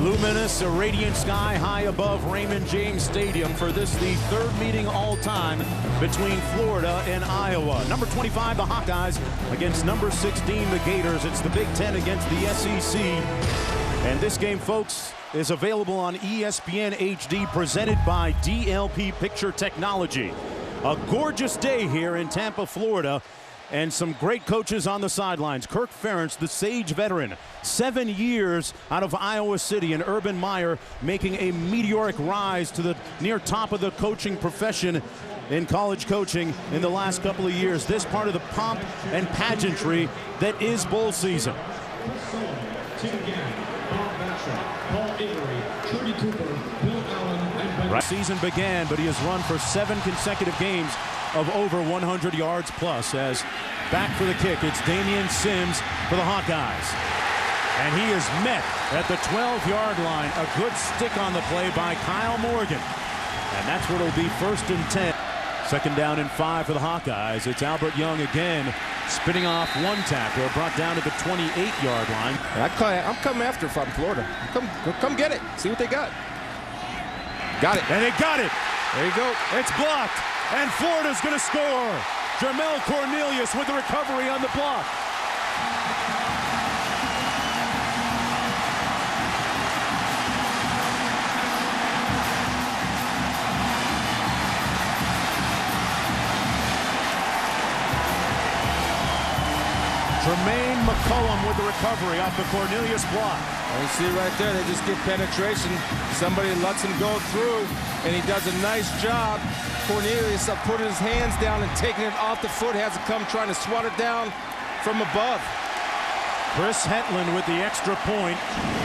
Luminous, a radiant sky high above Raymond James Stadium for this, the third meeting all time between Florida and Iowa. Number 25, the Hawkeyes, against number 16, the Gators. It's the Big Ten against the SEC. And this game, folks, is available on ESPN HD, presented by DLP Picture Technology. A gorgeous day here in Tampa, Florida, and some great coaches on the sidelines. Kirk Ferentz, the Sage veteran, 7 years out of Iowa City, and Urban Meyer making a meteoric rise to the near top of the coaching profession in college coaching in the last couple of years. This part of the pomp and pageantry that is bowl season. Season began, but he has run for 7 consecutive games of over 100 yards plus. As back for the kick, it's Damian Sims for the Hawkeyes. And he is met at the 12-yard line. A good stick on the play by Kyle Morgan. And that's what it'll be, 1st and 10. 2nd down and 5 for the Hawkeyes. It's Albert Young again, spinning off one tackler, brought down to the 28-yard line. I'm coming after if I'm Florida. Come get it. See what they got. Got it. And they got it. There you go. It's blocked. And Florida's going to score. Jermel Cornelius with the recovery on the block. Tremaine McCullum with the recovery off the Cornelius block. You see right there, they just get penetration. Somebody lets him go through, and he does a nice job. Cornelius putting his hands down and taking it off the foot, has to come trying to swat it down from above. Chris Hetland with the extra point.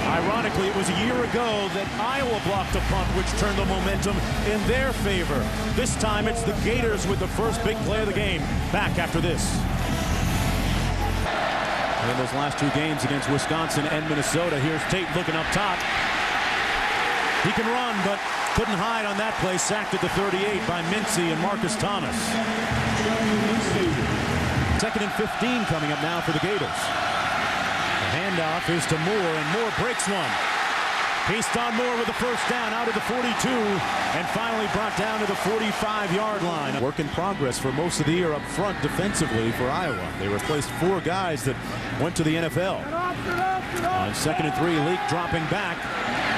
Ironically, it was a year ago that Iowa blocked a punt, which turned the momentum in their favor. This time it's the Gators with the first big play of the game. Back after this. In those last 2 games against Wisconsin and Minnesota, here's Tate looking up top. He can run, but couldn't hide on that play. Sacked at the 38 by Mincy and Marcus Thomas. 2nd and 15 coming up now for the Gators. The handoff is to Moore, and Moore breaks one. Keyston Moore with the 1st down out of the 42, and finally brought down to the 45-yard line. Work in progress for most of the year up front defensively for Iowa. They replaced 4 guys that went to the NFL. On 2nd and 3, Leak dropping back,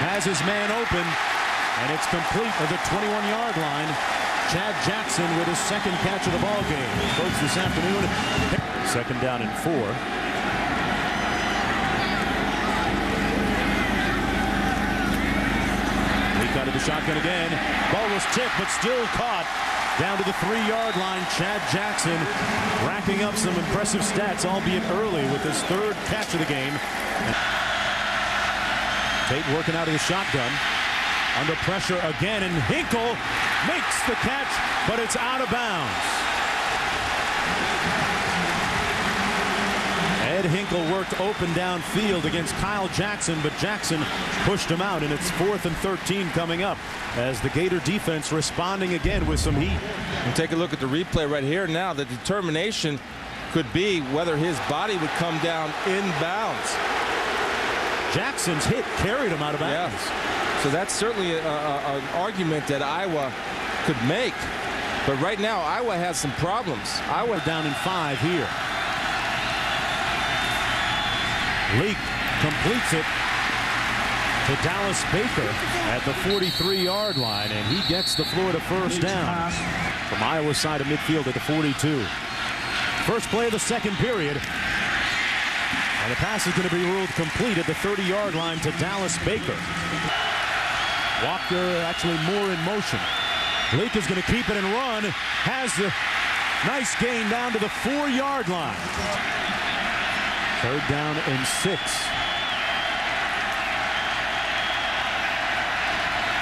has his man open, and it's complete at the 21-yard line. Chad Jackson with his 2nd catch of the ball game. Folks, this afternoon, 2nd down and 4. Out of the shotgun again. Ball was tipped, but still caught down to the 3-yard line. Chad Jackson racking up some impressive stats, albeit early, with his 3rd catch of the game. Tate working out of the shotgun. Under pressure again, and Hinkle makes the catch, but it's out of bounds. Ed Hinkle worked open downfield against Kyle Jackson, but Jackson pushed him out, and it's 4th and 13 coming up as the Gator defense responding again with some heat. And take a look at the replay right here now. The determination could be whether his body would come down in bounds. Jackson's hit carried him out of bounds. Yeah. So that's certainly an argument that Iowa could make. But right now, Iowa has some problems. Iowa down in 5 here. Leak completes it to Dallas Baker at the 43-yard line, and he gets the Florida 1st down from Iowa's side of midfield at the 42. First play of the 2nd period, and the pass is going to be ruled complete at the 30-yard line to Dallas Baker. Walker actually more in motion. Leak is going to keep it and run. Has the nice gain down to the 4-yard line. 3rd down and 6.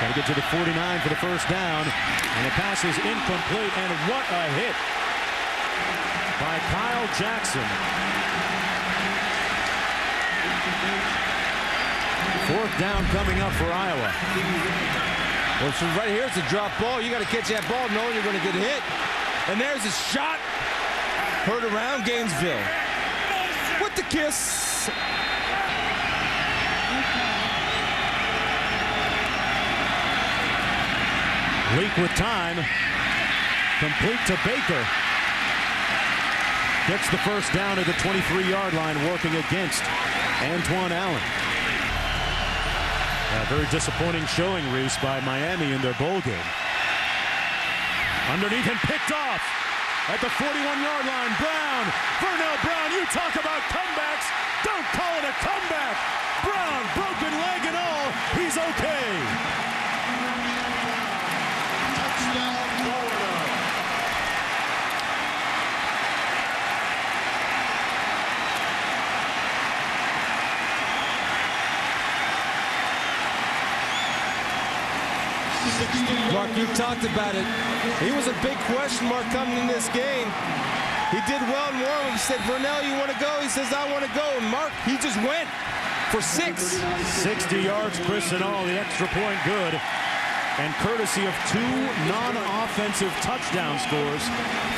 Got to get to the 49 for the 1st down. And the pass is incomplete. And what a hit by Kyle Jackson. 4th down coming up for Iowa. Well, so right here it's a drop ball. You got to catch that ball knowing you're going to get hit. And there's a shot. Heard around Gainesville. With the kiss. Leak with time. Complete to Baker. Gets the first down at the 23-yard line, working against Antoine Allen. A very disappointing showing, Reese, by Miami in their bowl game. Underneath and picked off at the 41-yard line. Brown, Vernell Brown, you talk about comebacks. Don't call it a comeback. Brown, broken leg and all, he's okay. Touchdown, Florida. Mark, you talked about it. He was a big question mark coming in this game. He did well in warm-up. He said, Vernell, you want to go? He says, I want to go. And Mark, he just went for 6. 60 yards, Chris, and all. The extra point good. And courtesy of 2 non-offensive touchdown scores,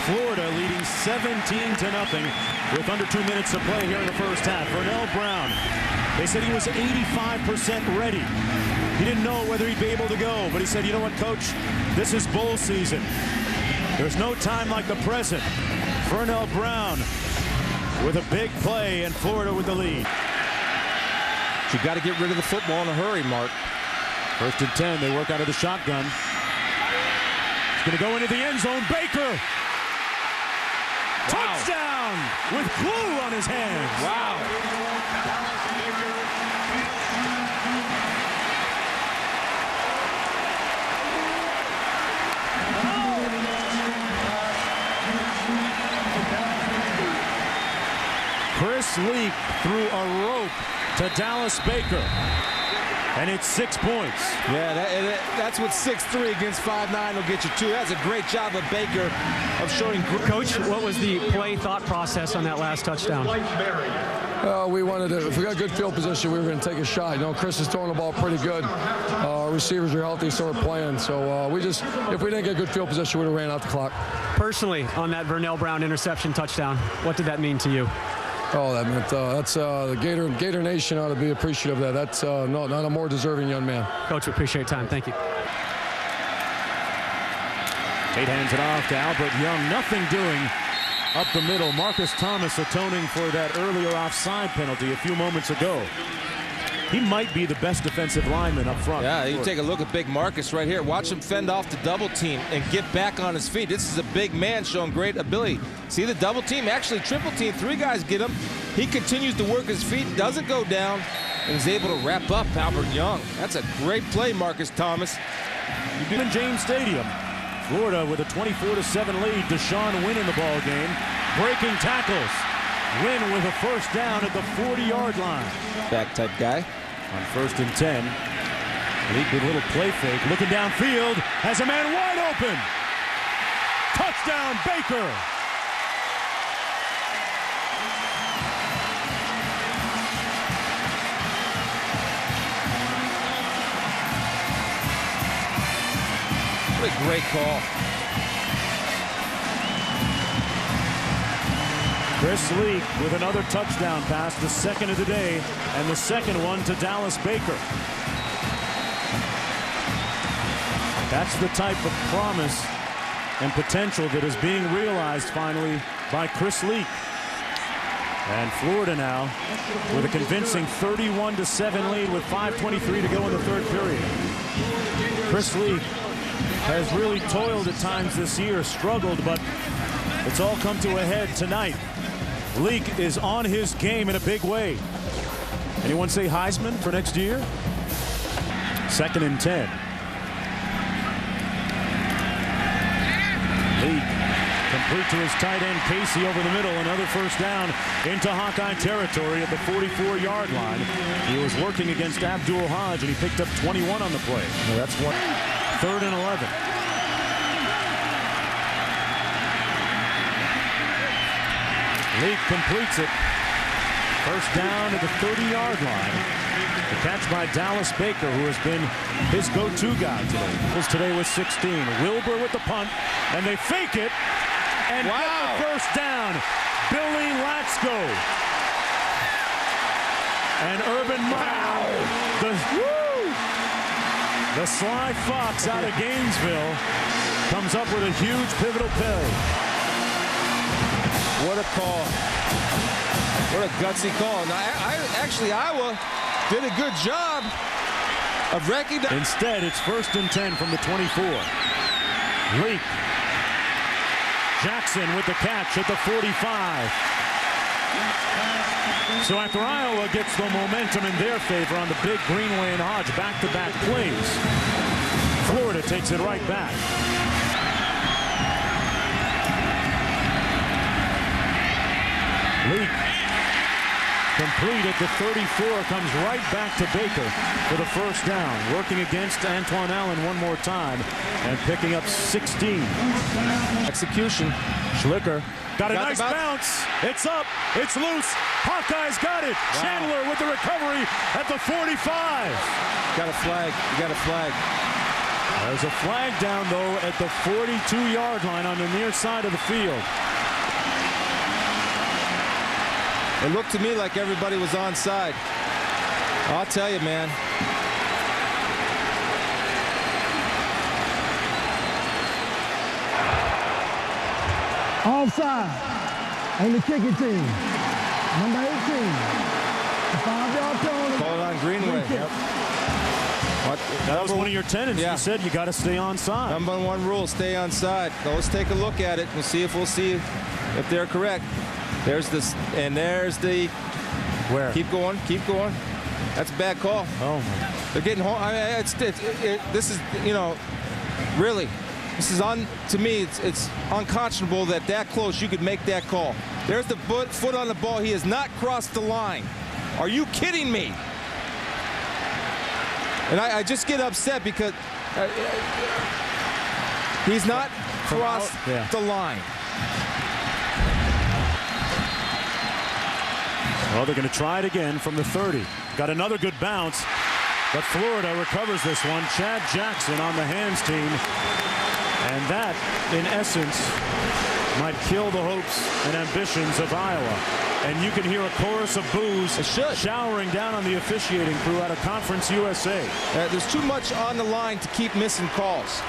Florida leading 17-0 with under 2 minutes to play here in the first half. Vernell Brown, they said he was 85% ready. He didn't know whether he'd be able to go, but he said, you know what, Coach? This is bowl season. There's no time like the present. Vernell Brown with a big play, and Florida with the lead. You got to get rid of the football in a hurry, Mark. 1st and 10, they work out of the shotgun. He's going to go into the end zone. Baker! Wow. Touchdown! With glue on his hands. Wow. Chris Leak threw a rope to Dallas Baker. And it's 6 points. Yeah, that's what 6'3" against 5'9" will get you to. That's a great job of Baker of showing. Coach, what was the play thought process on that last touchdown? We wanted to, if we got good field position, we were going to take a shot. You know, Chris is throwing the ball pretty good. Our receivers are healthy, so we're playing. So if we didn't get good field position, we would have ran out the clock. Personally, on that Vernell Brown interception touchdown, what did that mean to you? Oh, that meant that's the Gator Nation ought to be appreciative of that. That's not a more deserving young man. Coach, we appreciate your time. Thank you. Tate hands it off to Albert Young. Nothing doing up the middle. Marcus Thomas atoning for that earlier offside penalty a few moments ago. He might be the best defensive lineman up front. Yeah, you take a look at big Marcus right here. Watch him fend off the double team and get back on his feet. This is a big man showing great ability. See the double team, actually triple team. 3 guys get him. He continues to work his feet, doesn't go down, and is able to wrap up Albert Young. That's a great play, Marcus Thomas. In James Stadium, Florida with a 24-7 lead. Deshaun Wynn in the ball game, breaking tackles. Wynn with a first down at the 40-yard line. Back type guy. On 1st and 10, Leak with a little play fake, looking downfield, has a man wide open. Touchdown, Baker. What a great call. Chris Leak with another touchdown pass, the 2nd of the day, and the 2nd one to Dallas Baker. That's the type of promise and potential that is being realized finally by Chris Leak. And Florida now with a convincing 31-7 lead with 5:23 to go in the 3rd period. Chris Leak has really toiled at times this year, struggled, but it's all come to a head tonight. Leak is on his game in a big way. Anyone say Heisman for next year? 2nd and 10. Leak complete to his tight end Casey over the middle. Another first down into Hawkeye territory at the 44-yard line. He was working against Abdul Hodge, and he picked up 21 on the play. Well, that's one. 3rd and 11. Leak completes it. First down at the 30-yard line. The catch by Dallas Baker, who has been his go-to guy today. Was today with 16. Wilbur with the punt, and they fake it and get the first down. Billy Latsko and Urban Meyer. The Sly Fox out of Gainesville comes up with a huge pivotal play. What a call. What a gutsy call. Now, actually, Iowa did a good job of recognizing. Instead, it's 1st and 10 from the 24. Leak. Jackson with the catch at the 45. So after Iowa gets the momentum in their favor on the big Greenway and Hodge back-to-back plays, Florida takes it right back. Leak. Complete at the 34, comes right back to Baker for the first down. Working against Antoine Allen one more time and picking up 16. Execution. Schlicker got a nice bounce. It's up. It's loose. Hawkeyes got it. Wow. Chandler with the recovery at the 45. Got a flag. You got a flag. There's a flag down, though, at the 42-yard line on the near side of the field. It looked to me like everybody was onside. I'll tell you, man. Offside on the kicking team. Number 18. The 5-yard penalty. Call it on Greenway. Yep. That was one of your tenants. Yeah. You said you got to stay onside. Number one rule, stay onside. So let's take a look at it. We'll see if they're correct. There's this, and there's the. Where? Keep going, keep going. That's a bad call. Oh my. They're getting home. I mean, this is, you know, really, this is to me, it's unconscionable that close you could make that call. There's the foot on the ball. He has not crossed the line. Are you kidding me? And I just get upset because he's not crossed the line. Well, they're going to try it again from the 30. Got another good bounce, but Florida recovers this one. Chad Jackson on the hands team. And that, in essence, might kill the hopes and ambitions of Iowa. And you can hear a chorus of boos showering down on the officiating crew out of Conference USA. There's too much on the line to keep missing calls.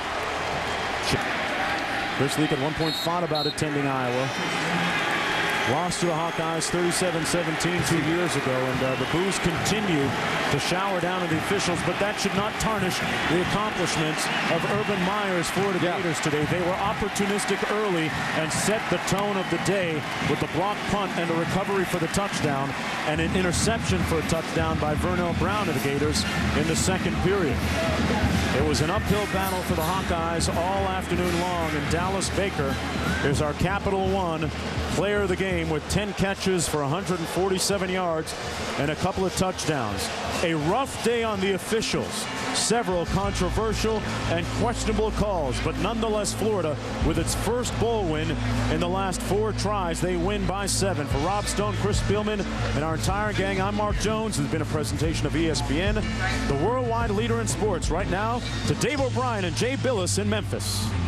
Chris Leak at one point thought about attending Iowa. Lost to the Hawkeyes 37-17 2 years ago, and the boos continue to shower down on the officials, but that should not tarnish the accomplishments of Urban Meyer's Florida Gators today. They were opportunistic early and set the tone of the day with the block punt and the recovery for the touchdown, and an interception for a touchdown by Vernell Brown of the Gators in the second period. It was an uphill battle for the Hawkeyes all afternoon long, and Dallas Baker is our Capital One player of the game with 10 catches for 147 yards and a couple of touchdowns. A rough day on the officials. Several controversial and questionable calls, but nonetheless Florida with its first bowl win in the last 4 tries. They win by 7. For Rob Stone, Chris Spielman, and our entire gang, I'm Mark Jones. This has been a presentation of ESPN, the worldwide leader in sports. Right now to Dave O'Brien and Jay Billis in Memphis.